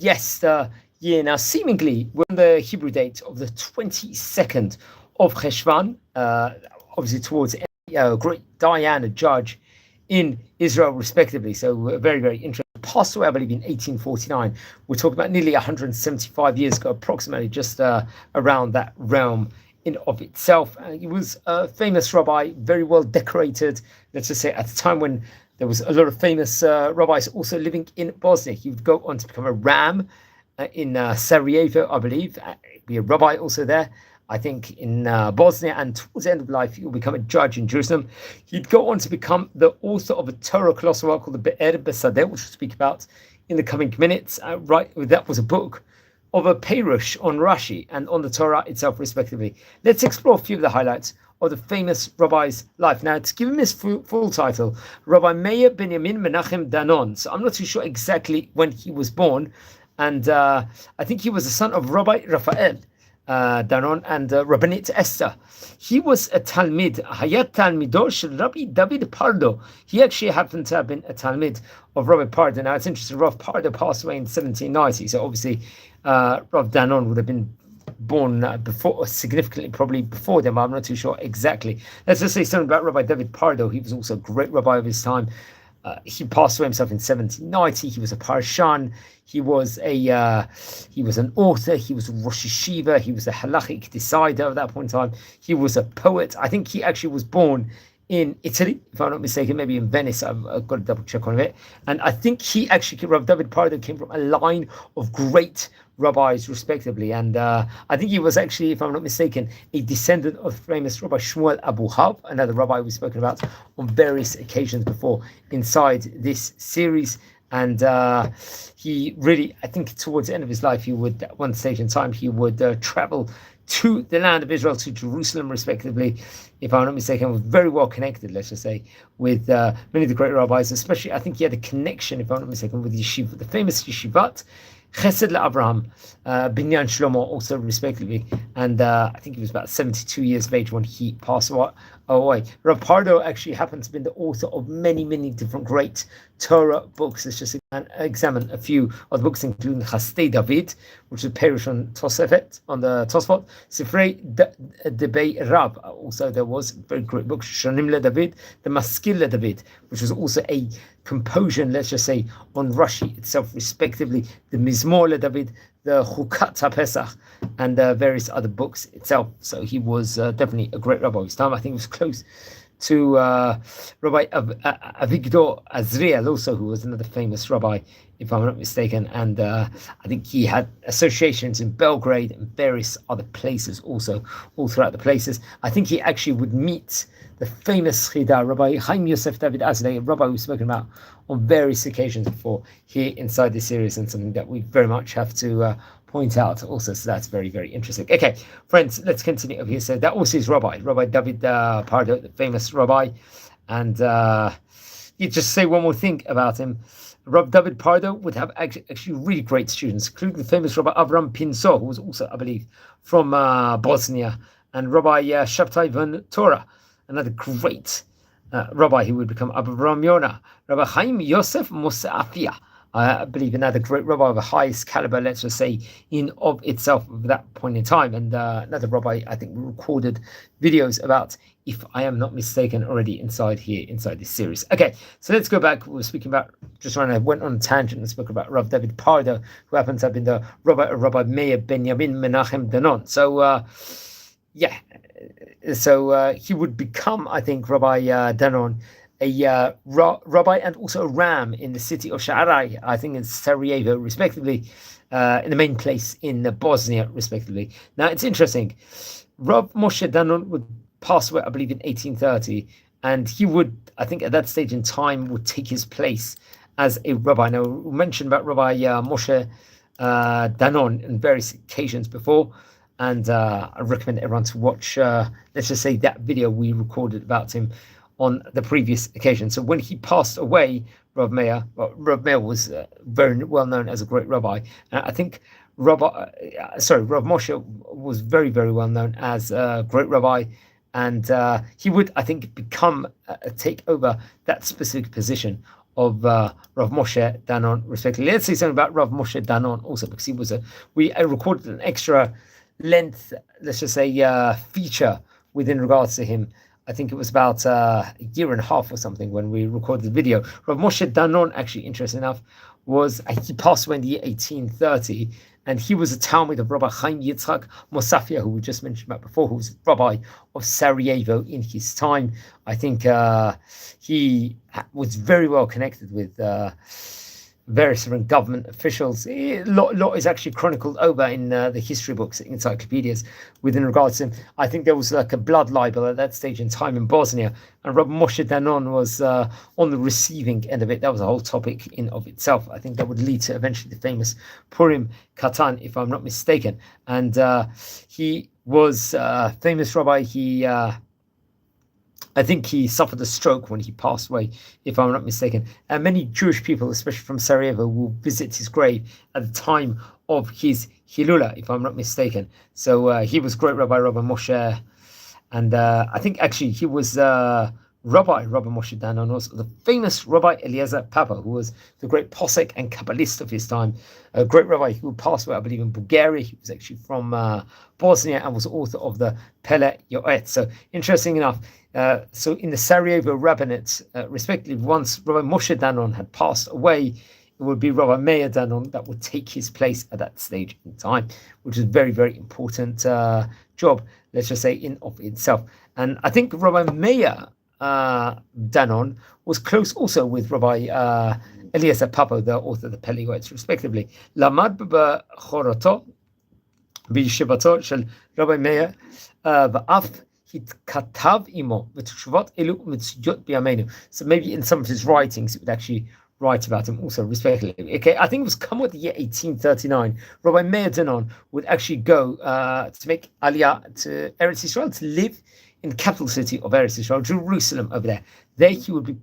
Yes, the year now seemingly we're on the Hebrew date of the 22nd of Cheshvan, obviously towards great Dayan, a judge in Israel, respectively. So very, very interesting. Passed away, I believe, in 1849. We're talking about nearly 175 years ago, approximately, just around that realm in of itself. He was a famous rabbi, very well decorated. Let's just say at the time when there was a lot of famous rabbis also living in Bosnia. He would go on to become a ram in Sarajevo, I believe, be a rabbi also there. I think in Bosnia, and towards the end of life, he will become a judge in Jerusalem. He'd go on to become the author of a Torah colossal work called the Be'er Besadeh, which we'll speak about in the coming minutes. That was a book of a Perush on Rashi and on the Torah itself, respectively. Let's explore a few of the highlights of the famous rabbi's life. Now, to give him his full title, Rabbi Meir Benimin Mנחem Danon. So I'm not too sure exactly when he was born, and I think he was the son of Rabbi Raphael Danon and Rabbinit Esther. He was a Talmid, Hayat Talmido Shel Rabbi David Pardo. He actually happened to have been a Talmid of Rabbi Pardo. Now it's interesting, Rav Pardo passed away in 1790, so obviously Rav Danon would have been born before, significantly probably before them. I'm not too sure exactly. Let's just say something about Rabbi David Pardo. He was also a great rabbi of his time. He passed away himself in 1790. He was a parshan. He was an author. He was a Rosh Yeshiva. He was a halachic decider at that point in time. He was a poet. I think he actually was born in Italy, if I'm not mistaken, maybe in Venice. I've got to double check on it. And I think Rav David Pardo came from a line of great rabbis, respectively. And I think he was actually, if I'm not mistaken, a descendant of famous Rabbi Shmuel Abu Hab, another rabbi we've spoken about on various occasions before inside this series. And he really, I think towards the end of his life, he would, at one stage in time, he would travel to the land of Israel, to Jerusalem, respectively, if I'm not mistaken, was very well connected, let's just say, with many of the great rabbis, especially, I think he had a connection, if I'm not mistaken, with yeshiva, the famous yeshivat, Chesed LaAvraham, Binyan Shlomo, also respectively, and I think he was about 72 years of age when he passed away. Rav Pardo actually happens to be the author of many, many different great Torah books. Let's just examine a few of the books, including Chastei David, which is Perush on Tosefet, on the Tosfot, Sifrei Debei Rab. Also, there was a very great book, Shonim LeDavid, the Maskil LeDavid, which was also a composition, let's just say, on Rashi itself, respectively, the Mizmor LeDavid, the Chukat HaPesach, and various other books itself. So he was definitely a great rabbi of his time. I think he was close to Rabbi Avigdor Azriel, also, who was another famous rabbi, if I'm not mistaken. And I think he had associations in Belgrade and various other places also, all throughout the places. I think he actually would meet the famous Chida, Rabbi Chaim Yosef David Azlei, a rabbi we've spoken about on various occasions before here inside this series, and something that we very much have to point out also. So that's very, very interesting. Okay, friends, let's continue over here. So that was his Rabbi David Pardo, the famous rabbi. And you just say one more thing about him. Rabbi David Pardo would have actually really great students, including the famous Rabbi Avram Pinso, who was also, I believe, from Bosnia, and Rabbi Shabtai von Torah, another great rabbi who would become Avram Yonah, Rabbi Chaim Yosef Mosafia, I believe another great rabbi of the highest caliber, let's just say, in of itself at that point in time. And another rabbi, I think, recorded videos about, if I am not mistaken, already inside this series. Okay, so let's go back. We were speaking about, went on a tangent and spoke about Rav David Pardo, who happens to have been the Rabbi Meir Benjamin Menachem Danon. So he would become, I think, Rabbi Danon, a rabbi and also a ram in the city of Sha'arai, I think in Sarajevo, respectively, in the main place in Bosnia, respectively. Now, it's interesting. Rav Moshe Danon would pass away, I believe, in 1830, and he would, I think, at that stage in time, would take his place as a rabbi. Now, we mentioned about Rabbi Moshe Danon on various occasions before, and I recommend everyone to watch, let's just say, that video we recorded about him on the previous occasion. So when he passed away, Rav Meir was very well known as a great rabbi. I think Rav Moshe was very, very well known as a great rabbi, and he would, I think, take over that specific position of Rav Moshe Danon, respectively. Let's say something about Rav Moshe Danon also, because he was I recorded an extra length, let's just say, feature within regards to him. I think it was about a year and a half or something when we recorded the video. Rav Moshe Danon, actually, interesting enough, he passed away in the year 1830, and he was a Talmud of Rabbi Chaim Yitzchak Mosafia, who we just mentioned about before, who was rabbi of Sarajevo in his time. I think he was very well connected with various different government officials. A lot is actually chronicled over in the history books, encyclopedias, within regards to him. I think there was like a blood libel at that stage in time in Bosnia, and Rabbi Moshe Danon was on the receiving end of it. That was a whole topic in of itself. I think that would lead to eventually the famous Purim Katan, if I'm not mistaken. And he was a famous rabbi. I think he suffered a stroke when he passed away, if I'm not mistaken. And many Jewish people, especially from Sarajevo, will visit his grave at the time of his Hilula, if I'm not mistaken. So he was great Rabbi Moshe. And I think actually he was Rabbi Moshe Danon, also the famous Rabbi Eliezer Papa, who was the great posek and Kabbalist of his time. A great rabbi who passed away, I believe, in Bulgaria. He was actually from Bosnia and was author of the Pele Yoet. So interesting enough, so in the Sarajevo rabbinate, respectively, once Rabbi Moshe Danon had passed away, it would be Rabbi Meir Danon that would take his place at that stage in time, which is a very, very important job, let's just say, in of itself. And I think Rabbi Meir Danon was close also with Rabbi Eliezer Papa, the author of the Pele Yoetz, respectively. Lamad b'choroto b'yeshivato shel Rabbi Meir v'af hitkatav imo v'teshuvot elu u'mitzuyot b'yameinu. So maybe in some of his writings it would actually write about him also, respectively. Okay, I think it was come with the year 1839. Rabbi Meir Danon would actually go to make Aliyah to Eretz Yisrael, to live in the capital city of Eretz Yisrael, Jerusalem, over there. There he would be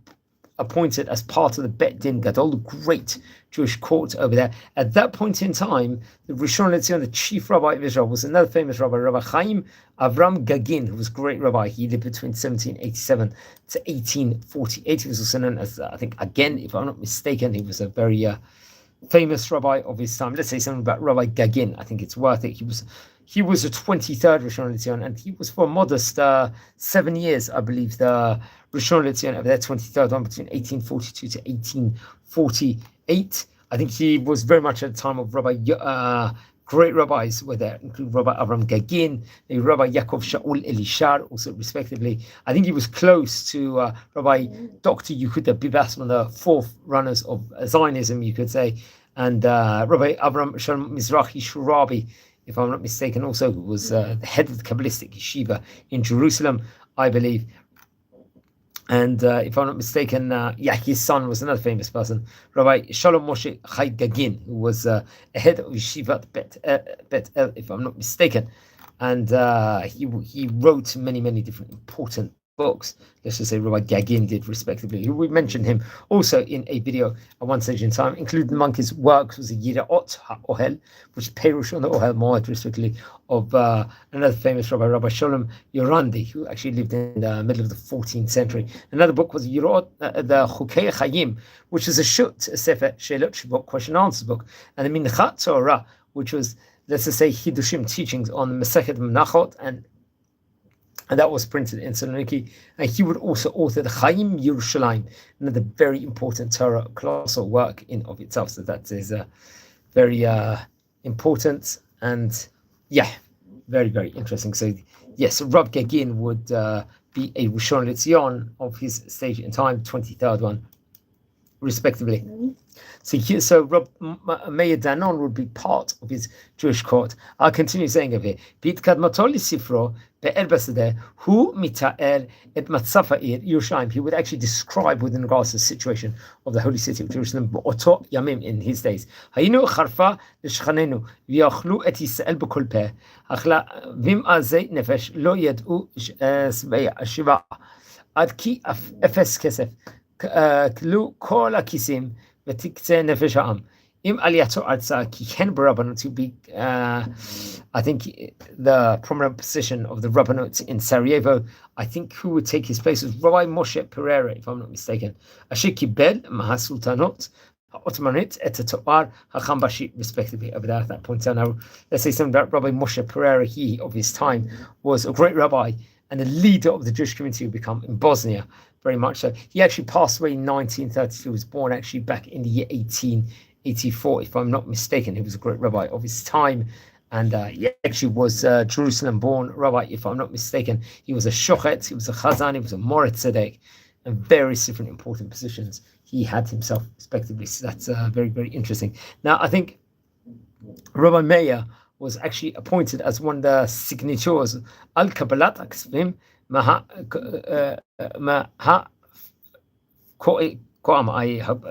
appointed as part of the Bet Din Gadol, the great Jewish court over there. At that point in time, the Rishon LeZion, the chief rabbi of Israel, was another famous rabbi, Rabbi Chaim Avram Gagin, who was a great rabbi. He lived between 1787 to 1848. He was also known as, I think, again, if I'm not mistaken, he was a very famous rabbi of his time. Let's say something about Rabbi Gagin. I think it's worth it. He was the 23rd Rishon LeZion, and he was for a modest 7 years, I believe, the Rishon LeZion over there, 23rd one, between 1842 to 1848. I think he was very much at the time of great rabbis were there, including Rabbi Avram Gagin, Rabbi Yaakov Shaul Elishar, also respectively. I think he was close to Rabbi Dr. Yehuda Bibas, one of the fourth runners of Zionism, you could say, and Rabbi Avram Shalom Mizrahi Shurabi, if I'm not mistaken, also, who was the head of the Kabbalistic yeshiva in Jerusalem, I believe. And if I'm not mistaken, his son was another famous person, Rabbi Shalom Moshe Chai Gagin, who was a head of yeshivat Bet El, if I'm not mistaken. And he wrote many, many different important books. Let's just say Rabbi Gagin did, respectively. We mentioned him also in a video at one stage in time, including among his works was a Yiraot HaOhel, which is Perush on the Ohel Moed, respectively, of another famous rabbi, Rabbi Sholem Yorandi, who actually lived in the middle of the 14th century. Another book was Yiraot, the Chukei Chayim, which is a Sefer Sheilot Shibot, question and answers book, and the Minchat Torah, which was, let's just say, Hidushim teachings on the Masechet Menachot, and that was printed in Saloniki. And he would also author the Chaim Yerushalayim, another very important Torah colossal work in of itself. So that is very important and very, very interesting. So yes, Rab Gagin would be a Rishon LeZion of his stage in time, 23rd one, respectively. So Rab Meir Danon would be part of his Jewish court. I'll continue saying of it. B'itkadmato lisifro be'er basadeh hu mita'er et matzaf ha'ir Yerushalayim. He would actually describe within regards to the situation of the holy city of Jerusalem, Oto Yamim, in his days. Hayinu charfa l'shchanenu v'yachlu et Yisrael b'kol peh. Achla vim azei nefesh lo yad'u shiva ad ki efes kesef klu kol hakisim ותקצה נפש העם. Im Aliato Arza Kiken Rabbanut to be, I think, the prominent position of the Rabbanut in Sarajevo. I think who would take his place was Rabbi Moshe Pereira, if I'm not mistaken. Ashiki Bel Mahasultanot. Ottomanit et Toar Hachambashi, respectively, over there at that point. So now, let's say something about Rabbi Moshe Pereira. He, of his time, was a great rabbi and a leader of the Jewish community who become in Bosnia, very much so. He actually passed away in 1932. He was born actually back in the year 1884, if I'm not mistaken. He was a great rabbi of his time. And he actually was Jerusalem-born rabbi, if I'm not mistaken. He was a shochet, he was a chazan, he was a moritz tzedek, and various different important positions he had himself, respectively. So that's very, very interesting. Now, I think Rabbi Meir was actually appointed as one of the signatures al Kabbalat Aksvim I hope,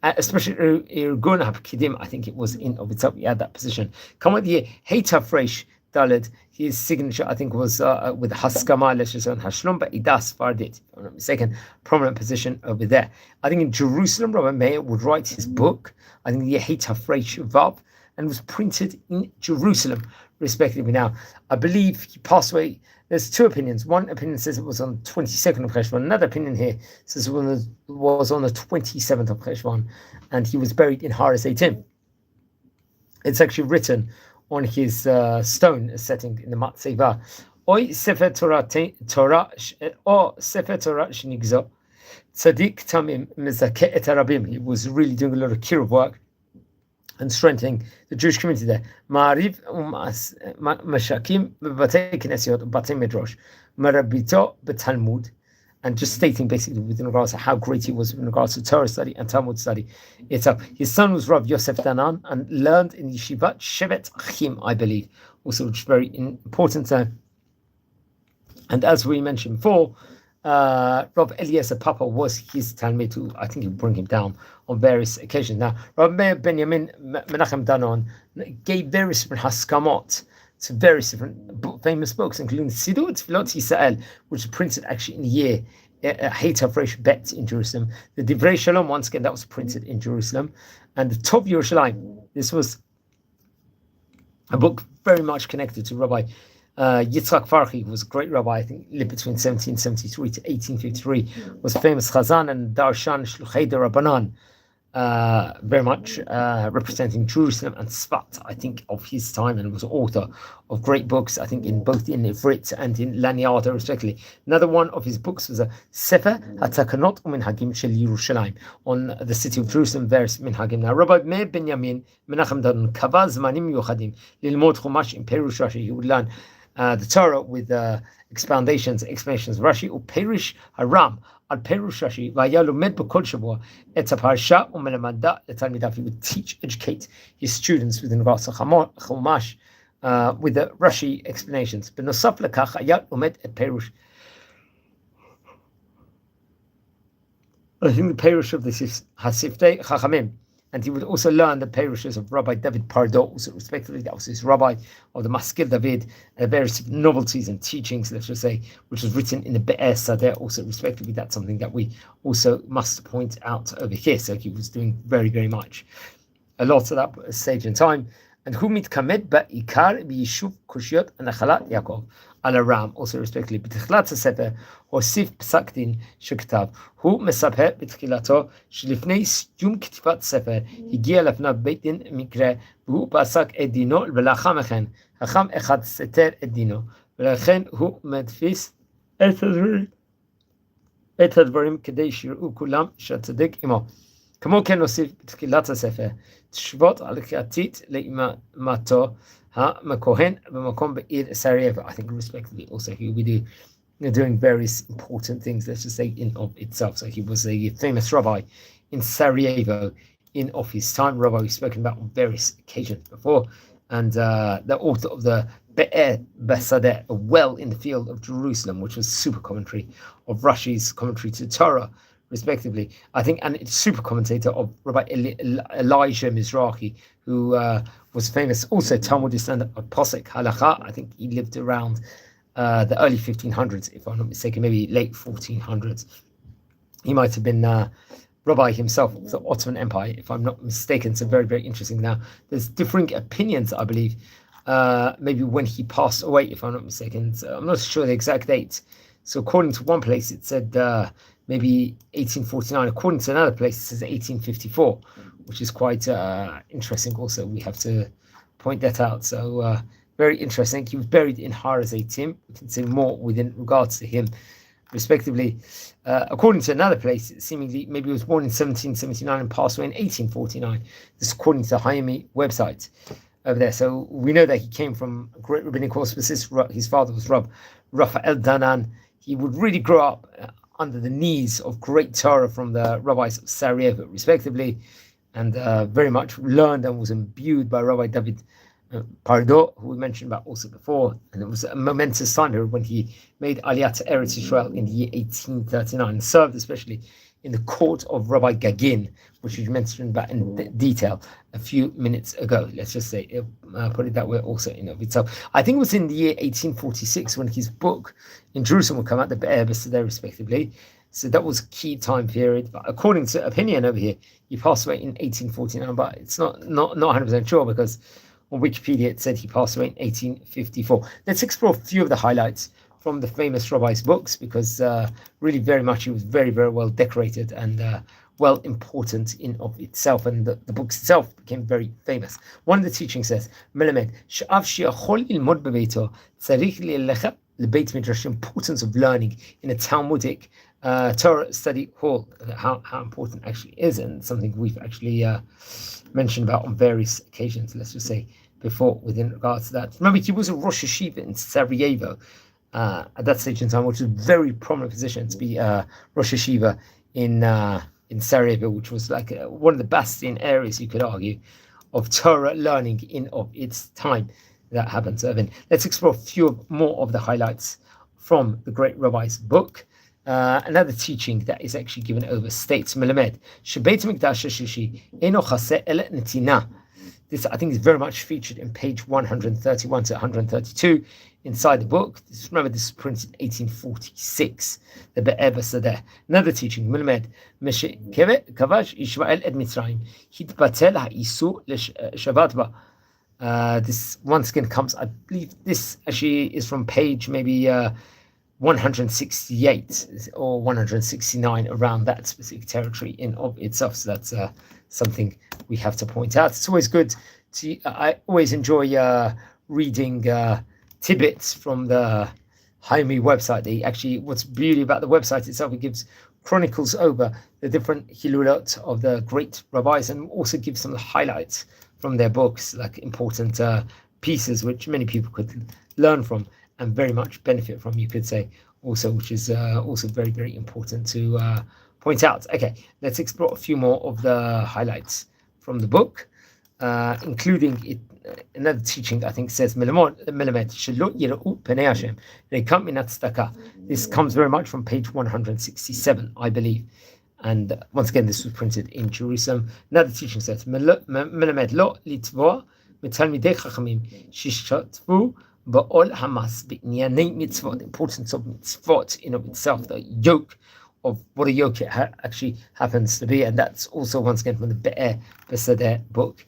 especially Irgun HaPkidim, I think it was in of itself, he had that position. Come with the Heita Fresh Dalet, his signature, I think, was with Haskama, Leshason Hashlom, but Idas Fardit, if I'm not mistaken, prominent position over there. I think in Jerusalem, Rabbi Meir would write his book, I think the Heita Fresh Vav, and was printed in Jerusalem, respectively. Now, I believe he passed away. There's two opinions. One opinion says it was on the 22nd of Cheshvan. Another opinion here says it was on the 27th of Cheshvan, and he was buried in Har Zeitim. It's actually written on his stone setting in the Matzeva. Oy Sefer Torah or Sefer Torah Shnigzo Tzadik Tamim Mezakeh et Arabim. He was really doing a lot of kiruv work and strengthening the Jewish community there. Ma'ariv Mashakim B'Batei Knesiot Batei Midrash Marabito B'Talmud, and just stating basically with regards to how great he was in regards to Torah study and Talmud study itself. His son was Rav Yosef Danon and learned in Yeshivat Shevet Achim, I believe, also, which is very important. And as we mentioned before, Rav Eliezer Papa was his Talmud, who I think he'll bring him down on various occasions. Now, Rabbi Meir Benjamin Mנחem Danon gave various different haskamot to various different famous books, including Sidur Tfilot Yisrael, which was printed actually in the year Heita Fresh Bet in Jerusalem. The Divrei Shalom, once again, that was printed in Jerusalem. And the Tov Yerushalayim, this was a book very much connected to Rabbi Yitzchak Farchi, who was a great rabbi, I think lived between 1773 to 1853, was famous Chazan and Darshan Shluchei de Rabbanan, very much representing Jerusalem and Sfat, I think, of his time, and was author of great books, I think, in both in Ivrit and in Laniada, respectively. Another one of his books was a Sefer HaTakanot u'Minhagim Shel Yerushalayim, on the city of Jerusalem, various minhagim. Now, Rabbi Meir Benjamin Mנחem Danon kava zmanim yuchadim lilmod chumash in Perush Rashi. He would learn the Torah with expoundations, explanations of Rashi, or Perish Haram al Perush Rashi, Vayalu Med B'Kol Shavua et Parsha u'Melamada leTalmidav. He would teach, educate his students within regards to Chumash with the Rashi explanations. B'nosaf lekach Hayal Umed et Perush. I think the Perush of this is Hasiftei Chachamim. And he would also learn the parushes of Rabbi David Pardo, also respectively. That was his rabbi of the Maskil David, and various novelties and teachings, let's just say, which was written in the Be'er Sadeh, also respectively. That's something that we also must point out over here. So he was doing very, very much a lot of that stage in time. And who mitkamed ba'ikar b'yishuv kushiyot anachalat Yaakov al Aram, also respectively. B'tichlat sefer hosif psak din shektav hu mesapeh b'tchilato shlifnei yom ktivat sefer higia lefnav beit din mikre v'hu pasak et dino v'lacham echen hacham echad seter et dino v'lechen hu medfis et הדברים כדי שיראו כולם שהצדק עמו. כמו כן נוסיף בתחילת הספר תשובות על קריאתית לאימתו המכהן במקום בעיר Sarajevo. I think respectively also he will be doing various important things, let's just say, in of itself. So he was a famous rabbi in Sarajevo in of his time, rabbi we've spoken about on various occasions before, and the author of the Be'er Besadeh, a well in the field of Jerusalem, which was super commentary of Rashi's commentary to Torah, respectively. I think, and it's super commentator of Rabbi Elijah Mizrahi, who was famous also Talmudist and Posek Halacha. I think he lived around the early 1500s, if I'm not mistaken, maybe late 1400s. He might have been rabbi himself of the Ottoman Empire, if I'm not mistaken. So very, very interesting. Now, there's differing opinions, I believe, maybe when he passed away, if I'm not mistaken. So I'm not sure the exact date. So according to one place, it said maybe 1849. According to another place, it says 1854, which is quite interesting also. We have to point that out. So very interesting. He was buried in Har Hazeitim. We can say more within regards to him, respectively. According to another place, seemingly maybe he was born in 1779 and passed away in 1849. This is according to the Hayami website over there. So we know that he came from a great rabbinic auspices. His father was Raphael Danan. He would really grow up under the knees of great Torah from the rabbis of Sarajevo, respectively, and very much learned and was imbued by Rabbi David Pardo, who we mentioned about also before. And it was a momentous time when he made Aliyah to Eretz Yisrael in the year 1839, and served especially in the court of Rabbi Gagin, which we mentioned about in detail a few minutes ago. Let's just say, put it that way also in of itself. I think it was in the year 1846 when his book in Jerusalem would come out, the Be'er B'Sedeh, respectively. So that was a key time period. But according to opinion over here, he passed away in 1849, but it's not 100% sure, because on Wikipedia it said he passed away in 1854. Let's explore a few of the highlights from the famous rabbi's books, because really very much he was very, very well decorated and well important in of itself, and the books itself became very famous. One of the teachings says, "Melamed she'av she'achol ilmod bebeito tzarich lelech lebeit midrash." Importance of learning in a Talmudic Torah study hall. How important actually is, and something we've actually mentioned about on various occasions. Let's just say before, within regards to that. Remember, he was a Rosh Yeshiva in Sarajevo at that stage in time, which was a very prominent position to be Rosh Yeshiva in Sarajevo, which was like one of the bastion areas, you could argue, of Torah learning in of its time. That happened. So let's explore a few more of the highlights from the great rabbi's book. Another teaching that is actually given over states, Melamed Shebeit Mikdash Shishi Eno Chaseh El Netina. This, I think, is very much featured in page 131 to 132 inside the book. Remember, this was printed in 1846. The Be'er B'Sedeh. Another teaching, Melamed Meshe Kavash Ishmael Ed Mitzrayim Hitbatel HaIsu L'Shavat Ba. This once again comes, I believe this actually is from page maybe 168 or 169, around that specific territory in of itself. So that's something we have to point out. It's always good to, I always enjoy reading tidbits from the Hayami website. What's beauty about the website itself, it gives chronicles over the different hilulot of the great rabbis, and also gives some highlights from their books, like important pieces which many people could learn from and very much benefit from, you could say, also, which is also very, very important to point out. Okay, let's explore a few more of the highlights from the book, including it. Another teaching, I think, says, this comes very much from page 167, I believe. And once again, this was printed in Jerusalem. Another teaching says, the importance of mitzvot in of itself, the yoke of what a yoke actually happens to be. And that's also, once again, from the Be'er B'Sedeh book.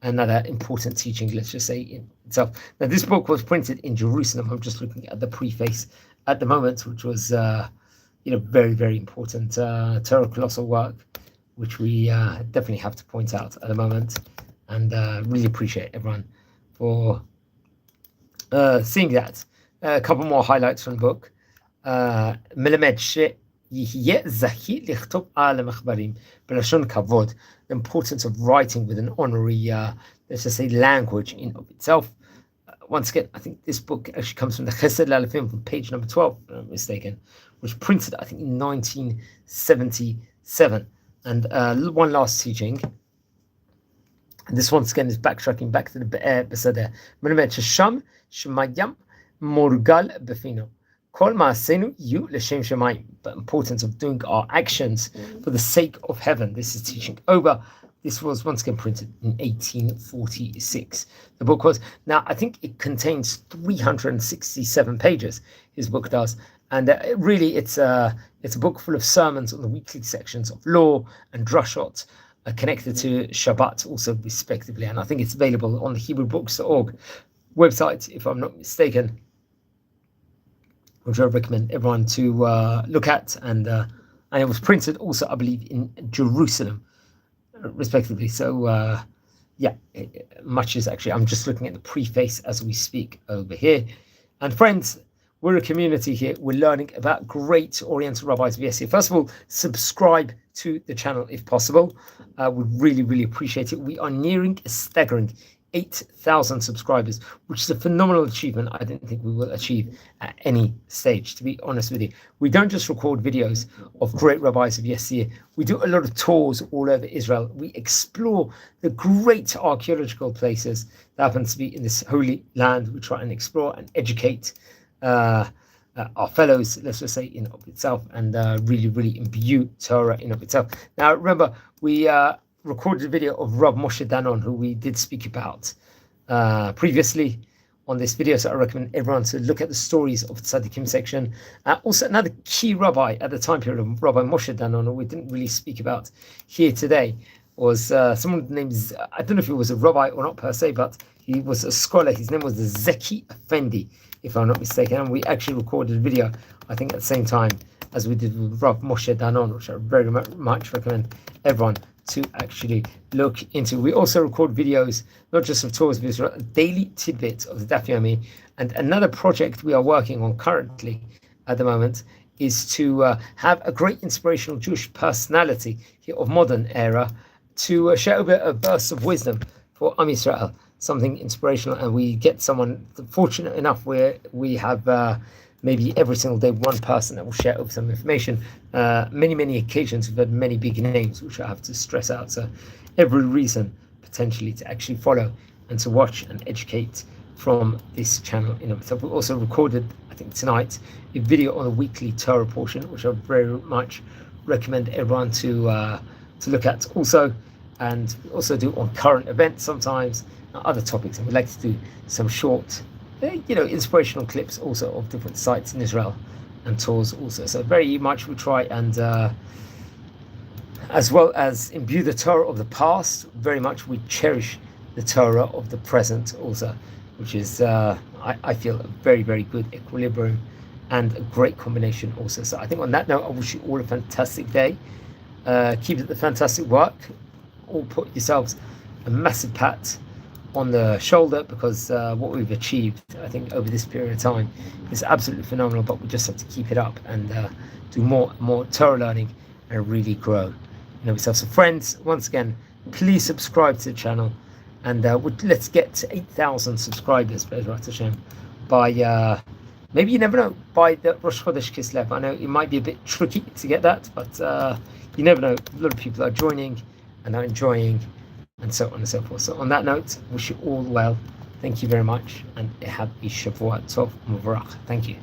Another important teaching, let's just say, in itself. Now, this book was printed in Jerusalem. I'm just looking at the preface at the moment, which was, very, very important Torah colossal work, which we definitely have to point out at the moment, and really appreciate everyone for seeing that. A couple more highlights from the book. The importance of writing with an honorary, let's just say, language in of itself. Once again, I think this book actually comes from the Chesed L'Alefim from page number 12, if I'm not mistaken, which printed, I think, in 1977. And one last teaching. And this once again is backtracking back to the Be'er B'Sedeh. Sham Shemayam Morgal Befino. Kol Ma'asenu Yu L'Shem Shemayim. The importance of doing our actions for the sake of heaven. This is teaching over. This was once again printed in 1846. The book was, now I think it contains 367 pages, his book does, And really, it's a book full of sermons on the weekly sections of law and drushot connected to Shabbat, also respectively. And I think it's available on the HebrewBooks.org website, if I'm not mistaken, which I recommend everyone to look at. And it was printed also, I believe, in Jerusalem, respectively. So yeah, much is actually, I'm just looking at the preface as we speak over here. And friends, we're a community here. We're learning about great Oriental rabbis of yesterday. First of all, subscribe to the channel if possible. We'd really, really appreciate it. We are nearing a staggering 8,000 subscribers, which is a phenomenal achievement I didn't think we will achieve at any stage, to be honest with you. We don't just record videos of great rabbis of yesteryear. We do a lot of tours all over Israel. We explore the great archaeological places that happen to be in this holy land. We try and explore and educate our fellows, let's just say, in of itself, and really, really imbue Torah in of itself. Now, remember, we recorded a video of Rabbi Meir Danon, who we did speak about previously on this video, so I recommend everyone to look at the stories of the Tzaddikim section. Also, another key rabbi at the time period of Rabbi Meir Danon, who we didn't really speak about here today, was someone named, I don't know if he was a rabbi or not per se, but he was a scholar. His name was Zeki Effendi, if I'm not mistaken, and we actually recorded a video, I think, at the same time as we did with Rabbi Meir Danon, which I very much recommend everyone to actually look into. We also record videos, not just of tours of Israel, daily tidbits of the Daf Yomi. And another project we are working on currently at the moment is to have a great inspirational Jewish personality here of modern era to share over a verse of wisdom for Am Yisrael, something inspirational. And we get someone fortunate enough where we have maybe every single day one person that will share over some information. Many occasions we've had many big names, which I have to stress out. So every reason potentially to actually follow and to watch and educate from this channel in itself. We also recorded, I think tonight, a video on the weekly Torah portion, which I very much recommend everyone to look at also. And we also do on current events sometimes, and other topics. And we'd like to do some short, inspirational clips also of different sites in Israel and tours also. So very much we try and, as well as imbue the Torah of the past, very much we cherish the Torah of the present also, which is, I feel, a very, very good equilibrium and a great combination also. So I think on that note, I wish you all a fantastic day. Keep up the fantastic work. All put yourselves a massive pat on the shoulder, because what we've achieved, I think, over this period of time is absolutely phenomenal, but we just have to keep it up and do more Torah learning and really grow in ourselves. So friends, once again, please subscribe to the channel, and let's get to 8,000 subscribers, Be'ezrat Hashem, by maybe, you never know, by the Rosh Chodesh Kislev. I know it might be a bit tricky to get that, but you never know. A lot of people are joining and are enjoying, and so on and so forth. So on that note, wish you all well. Thank you very much, and have a Shavua Tov Muvarach. Thank you.